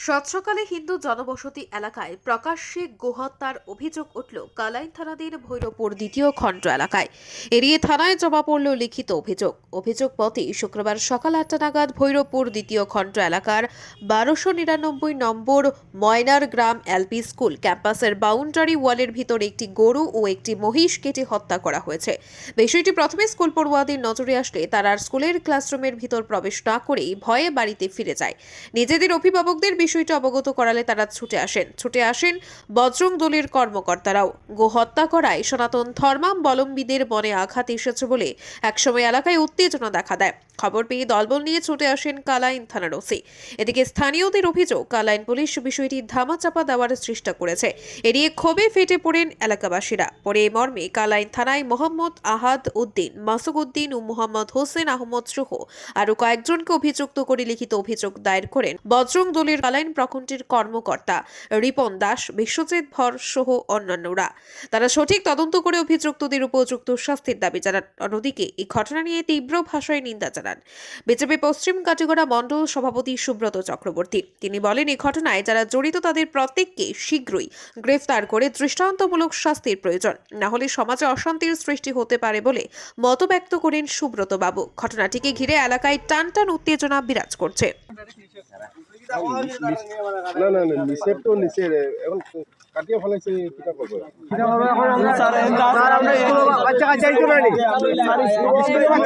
সাত সকালে হিন্দু জনবসতি এলাকায় প্রকাশ্যে গোহত্যার অভিযোগ উঠল কালাইন থানাধীন ভৈরবপুর দ্বিতীয় খণ্ড এলাকায়। এড়িয়ে থানায় জমা পড়ল লিখিত অভিযোগ মতে শুক্রবার সকাল ৮টা নাগাদ ভৈরবপুর দ্বিতীয় খণ্ড এলাকার ১২৯৯ নম্বর ময়নার গ্রাম এলপি স্কুল ক্যাম্পাসের বাউন্ডারি ওয়ালের ভিতর একটি গরু ও একটি মহিষ কেটে হত্যা করা হয়েছে। বিষয়টি প্রথমে স্কুল পড়ুয়াদের নজরে আসলে তারা স্কুলের ক্লাসরুমের ভিতর প্রবেশ না করেই ভয়ে বাড়িতে ফিরে যায়। নিজেদের অভিভাবকদের বিষয়টি অবগত করালে তারা ছুটে আসেন বজরং দলের কর্মকর্তারাও। গোহত্যা করায় সনাতন ধর্মাবলম্বীদের মনে আঘাত এসেছে বলে একসময় এলাকায় উত্তেজনা দেখা দেয়। খবর পেয়ে দলবল নিয়ে ছুটে আসেন কালাইন থানার ওসি। এদিকে স্থানীয়দের অভিযোগ কালাইন পুলিশ বিষয়টি ধামাচাপা দেওয়ার চেষ্টা করেছে। এড়িয়ে ক্ষোভে ফেটে পড়েন এলাকাবাসীরা। পরে এ মর্মে কালাইন থানায় মোহাম্মদ আহাদ উদ্দিন, মাসুক উদ্দিন ও মোহাম্মদ হোসেন আহমদ সহ আরো কয়েকজনকে অভিযুক্ত করে লিখিত অভিযোগ দায়ের করেন বজরং দলের কালাইন প্রখণ্ডের কর্মকর্তা রিপন দাস, বিশ্বজিৎ ভর সহ অন্যান্যরা। তারা সঠিক তদন্ত করে অভিযুক্তদের উপযুক্ত শাস্তির দাবি জানান। অন্যদিকে এই ঘটনা নিয়ে তীব্র ভাষায় নিন্দা জানান বিজেপি পশ্চিম কাটিগড়া মণ্ডল সভাপতি সুব্রত চক্রবর্তী। তিনি বলেন, এই ঘটনায় যারা জড়িত তাদের প্রত্যেককে শীঘ্রই গ্রেফতার করে দৃষ্টান্তমূলক শাস্তির প্রয়োজন, না হলে সমাজে অশান্তির সৃষ্টি হতে পারে বলে মত ব্যক্ত করেন সুব্রত বাবু। ঘটনাটিকে ঘিরে এলাকায় টানটান উত্তেজনা বিরাজ করছে। না না না নিষেধ তো নিষেধ এখন কাটিয়ে ফেলাইছে কিটা করবে বাচ্চা কাচ্চা আইতো না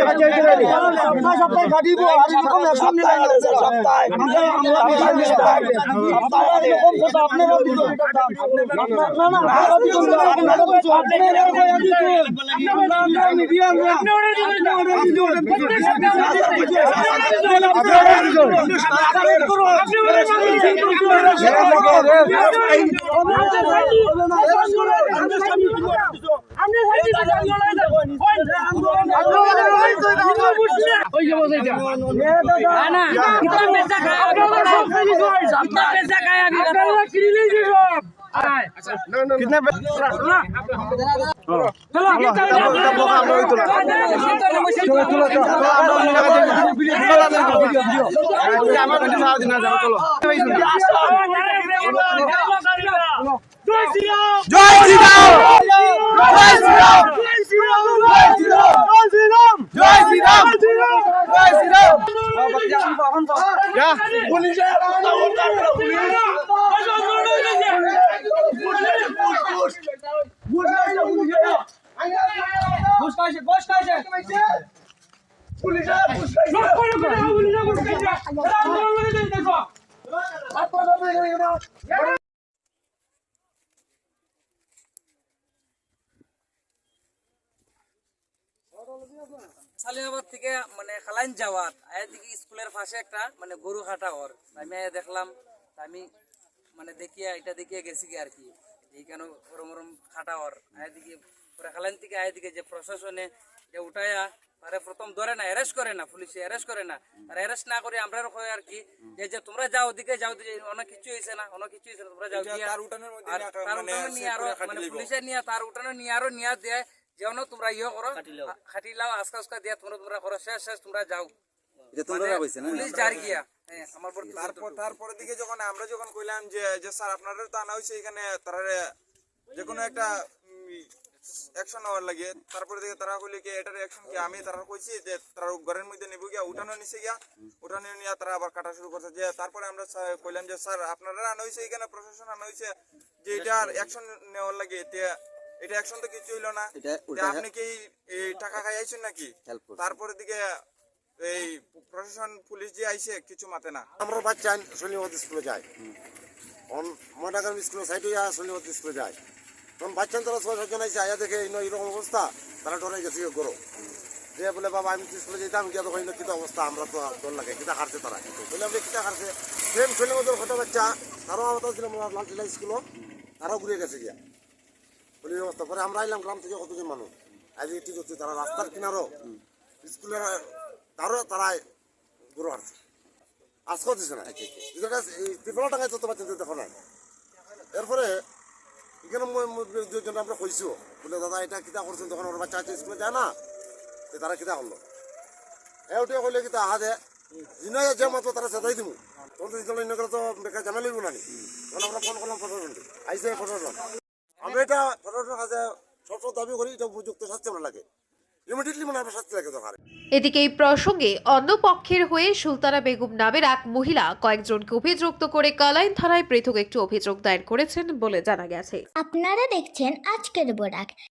বাচ্চা কাচ্চা আইতো না সপ্তাহে কাটিব আর এরকম অ্যাকশন নিলে সপ্তাহে এরকম কথা আপনারা দিত না না আপনারা তো আপনারা মিডিয়া कितने সালিমাবাদ থেকে মানে খালাইন যাওয়ার দিকে স্কুলের পাশে একটা মানে গরু হাঁটা ওর আমি দেখলাম। আমি মানে দেখিয়ে গেছি আর কি এইখানে ওরম ওরম খাটা ওর দিকে পরে খালাইন থেকে দিকে যে প্রশাসনে যে উঠায়া তারা প্রথম ধরে না, অ্যারেস্ট করে না, পুলিশে অ্যারেস্ট করে না। আর অ্যারেস্ট না করে আমরা হয় আর কি যে তোমরা যাও ওদিকে যাও, অনেক কিছু হয়েছে না তোমরা যাও তার উঠানো নিয়ে আরো মানে পুলিশে নিয়ে তার উঠানো নিয়ে আরো নিয়ে দেয় যেন তোমরা ইয়ে করো খাটিলাও আজকা দিয়ে তোমরা করো শেষ তোমরা যাও পুলিশ যার গিয়া। তারপরে দিকে যখন আমরা কইলাম যে স্যার আপনারা তো আনা হয়েছে এখানে তারা যে কোনো একটা অ্যাকশন হওয়ার লাগে, তারপরে দিকে তারা কইলে কি এটার অ্যাকশন কি আমি তারা কইছি যে তারা ঘরের মধ্যে নেব গিয়া উঠানো নিচে গিয়া উঠানো নিয়ে তারা আবার কাটা শুরু করছে। যে তারপরে আমরা কইলাম যে স্যার আপনারা আনা হয়েছে এখানে প্রশাসন আনা হয়েছে যে এটার অ্যাকশন নেওয়ার লাগে, এটা অ্যাকশন তো কিছু হইলো না, আপনি কি এই টাকা খাইয়াছেন নাকি? তারপরে দিকে এই প্রশাসন পুলিশ যে আইছে কিছু মাতে না। আমরা বাচ্চা শনিবার স্কুলে যায় ময়নাগ্রাম স্কুলের সাইডে শনিবার স্কুলে যায়, তখন বাচ্চা তারা ৬-৭ আইসে আয়া দেখে এরকম অবস্থা, তারা ডরে গেছে করো যে বলে বাবা আমি স্কুলে যেতাম গিয়া তখন কিতা অবস্থা, আমরা তো ডর লাগে কিতা হারছে তারা বলে আপনি কিতা হারছে সেম শনিবার কত বাচ্চা তারাও আওতা ছিল লালটিলা স্কুলও, তারাও ঘুরে গেছে গিয়া বলে অবস্থা। পরে আমরা আইলাম গ্রাম থেকে কতজন মানুষ আজ ঠিক হচ্ছে, তারা রাস্তার কিনারও স্কুলের তারা গরু হারছে আজকেও দিচ্ছে না, ত্রিপুরা টাকায় তত বাচ্চা দেখো না। এরপরে এখানে দুজন আমরা কইছো বলে দাদা এটা কিতা করছেন, তখন ওর বাচ্চা স্কুলে যায় না, তারা কিতা করলো এওটে কইলে কিতা আহা দে জিনা যে মাত্র তারা চেতাই দিব তখন তো বেকার জামাই লইব আইসে 15 জন। আমি এটা 15 জন কাছে সবসময় দাবি করি, এটা উপযুক্ত শাস্তি আমার লাগে, ইমিডিয়েটলি মানে আমার শাস্তি লাগে দরকার। এদিকে এই প্রসঙ্গে অন্য পক্ষের হয়ে সুলতানা বেগম নামের এক মহিলা কয়েকজনকে অভিযুক্ত করে কালাইন থানায় পৃথক একটি অভিযোগ দায়ের করেছেন বলে জানা গেছে। আপনারা দেখছেন আজকের বরাক।